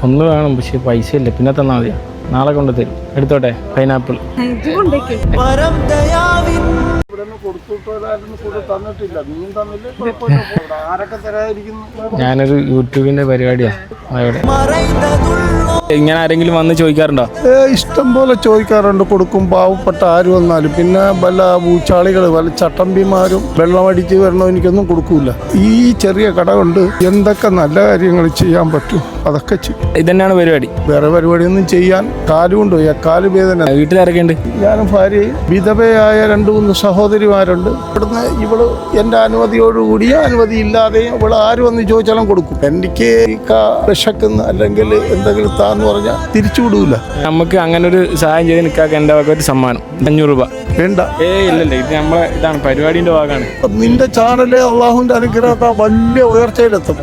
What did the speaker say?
ഒന്ന് വേണം, പക്ഷെ പൈസ ഇല്ല. പിന്നെ തന്നാൽ മതിയാ, നാളെ കൊണ്ട് തരും. എടുത്തോട്ടെ പൈനാപ്പിൾ. ഞാനൊരു യൂട്യൂബിന്റെ പരിപാടിയാണ് അവിടെ. ഇങ്ങനെ ആരെങ്കിലും വന്ന് ചോദിക്കാറുണ്ടോ? ഇഷ്ടം പോലെ ചോദിക്കാറുണ്ട്, കൊടുക്കും. പാവപ്പെട്ട ആര് വന്നാലും. പിന്നെ വല്ല പൂച്ചാളികൾ വല്ല ചട്ടമ്പിമാരും വെള്ളമടിച്ച് വരണോ എനിക്കൊന്നും കൊടുക്കൂല. ഈ ചെറിയ കട കൊണ്ട് എന്തൊക്കെ നല്ല കാര്യങ്ങൾ ചെയ്യാൻ പറ്റും അതൊക്കെ ചെയ്യും. ഇതന്നെയാണ് പരിപാടി. വേറെ പരിപാടിയൊന്നും ചെയ്യാൻ കാലുകൊണ്ട് പോയി, കാല് വേദന. വീട്ടിലിറക്കിയുണ്ട്. ഞാനും ഭാര്യയും വിധവയായ 2-3 സഹോദരിമാരുണ്ട്. ഇവിടുന്ന് ഇവള് എൻ്റെ അനുമതിയോടുകൂടിയോ അനുമതി ഇല്ലാതെയും ഇവള് ആര് വന്ന് ചോദിച്ചാലും കൊടുക്കും. എനിക്ക് വിശക്കുന്ന അല്ലെങ്കിൽ എന്തെങ്കിലും താന്ന് പറഞ്ഞാൽ തിരിച്ചു വിടൂല. നമുക്ക് അങ്ങനെ ഒരു സഹായം ചെയ്ത് നിൽക്കാക്ക എൻ്റെ വക ഒരു സമ്മാനം 500 രൂപ വേണ്ട. ഇല്ലല്ലേ, ഇത് നമ്മളെ ഇതാണ് പരിപാടിന്റെ ഭാഗമാണ്. നിന്റെ ചാനല് അള്ളാഹുവിന്റെ അനുഗ്രഹത്താൽ വലിയ ഉയർച്ചയിലെത്തും.